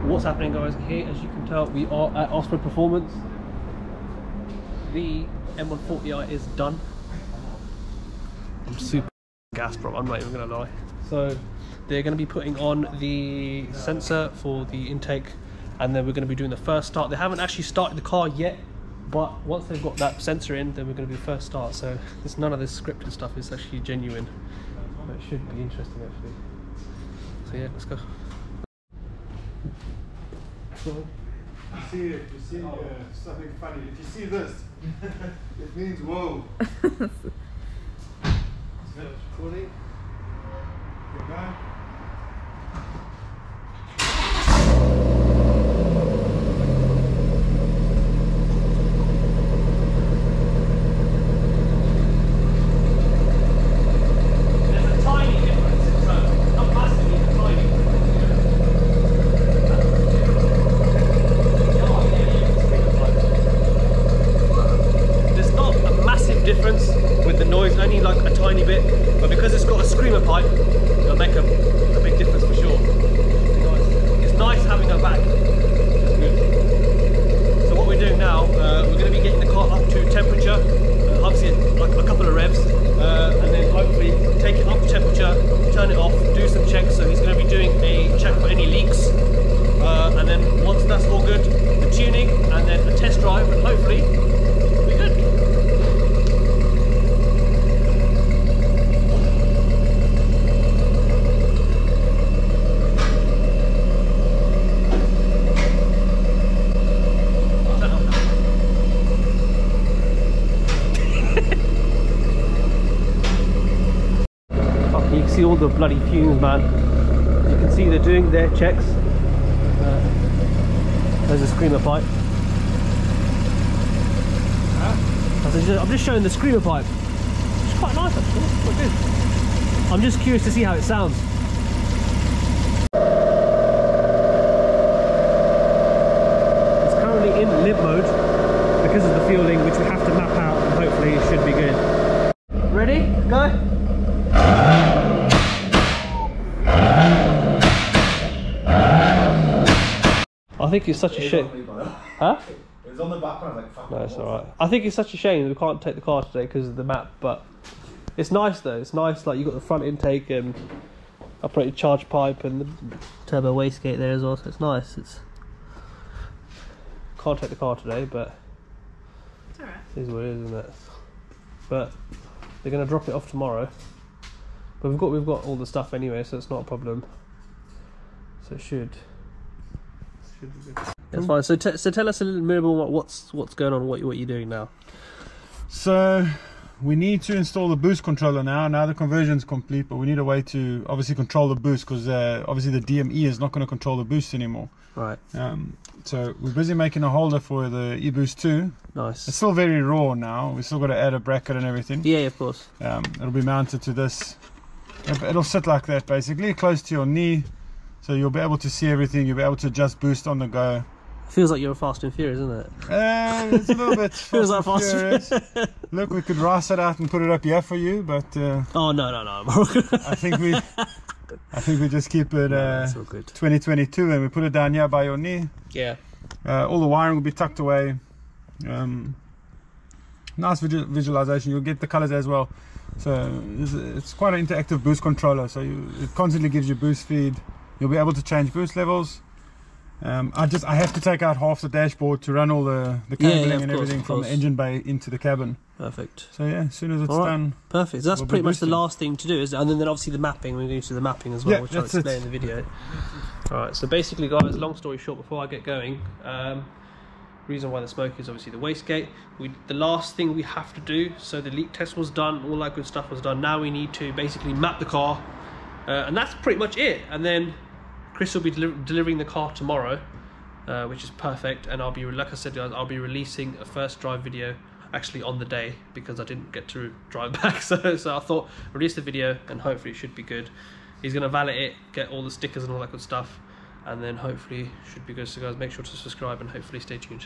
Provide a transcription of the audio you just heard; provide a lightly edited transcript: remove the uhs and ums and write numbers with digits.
What's happening, guys? Here, as you can tell, we are at Osprey Performance. The M140i is done. I'm super gassed, bro, I'm not even gonna lie. So they're going to be putting on the sensor for the intake, and then we're going to be doing the first start. They haven't actually started the car yet, but once they've got that sensor in, then we're going to do the first start. So there's none of this scripted stuff, it's actually genuine. But it should be interesting actually. So yeah, let's go. You see something funny. If you see this, it means whoa. Recording. Go down. Difference with the noise, only like a tiny bit, but because it's got a screamer pipe, it'll make a big difference for sure. It's nice having her back. It's good. So what we're doing now, we're going to be getting the car up to temperature, obviously like a couple of revs, and then hopefully take it up to temperature, turn it off, do some checks. So he's going to be doing a check for any leaks, and then once that's all good, the tuning, and then a test drive, and hopefully we'll be good. You can see all the bloody fumes, man. You can see they're doing their checks. There's a screamer pipe. I'm just showing the screamer pipe. It's quite nice actually, it's quite good. I'm just curious to see how it sounds. It's currently in limp mode because of the fueling, which we have to map out, and hopefully it should be good. Ready? Go! I think it's such a shame. Huh? It was on the back when I was like, fuck. No, it's alright. I think it's such a shame that we can't take the car today because of the map, but it's nice though. It's nice, like, you've got the front intake and operated charge pipe and the turbo wastegate there as well, so it's nice. Can't take the car today, but it's alright. It is what it is, isn't it? But they're going to drop it off tomorrow. But we've got all the stuff anyway, so it's not a problem. So it should be good. That's fine. So tell us a little bit more what's going on, what you're doing now. So we need to install the boost controller now. Now the conversion's complete, but we need a way to obviously control the boost, because obviously the DME is not going to control the boost anymore. Right. So we're busy making a holder for the eBoost 2. Nice. It's still very raw now. We still got to add a bracket and everything. Yeah, of course. It'll be mounted to this. It'll sit like that basically, close to your knee. So you'll be able to see everything. You'll be able to adjust boost on the go. Feels like you're Fast and Furious, isn't it? It's a little bit feels like Fast and Furious. Look, we could rice it out and put it up here for you, but oh no. I think we just keep it that's all good. 2022, and we put it down here by your knee. Yeah. All the wiring will be tucked away. Nice visualization. You'll get the colors as well. So it's quite an interactive boost controller. So it constantly gives you boost feed. You'll be able to change boost levels. I have to take out half the dashboard to run all the cabling and everything from the engine bay into the cabin. Perfect. So yeah, as soon as it's done. Perfect. So that's pretty much the last thing to do, and then obviously the mapping. We're going to do the mapping as well, which I'll explain in the video. All right. So basically, guys, long story short, before I get going, reason why the smoke is obviously the wastegate. The last thing we have to do. So the leak test was done, all that good stuff was done. Now we need to basically map the car, and that's pretty much it. And then Chris will be delivering the car tomorrow, which is perfect. And like I said, guys, I'll be releasing a first drive video actually on the day, because I didn't get to drive back. So I thought release the video and hopefully it should be good. He's going to valet it, get all the stickers and all that good stuff, and then hopefully should be good. So guys, make sure to subscribe and hopefully stay tuned.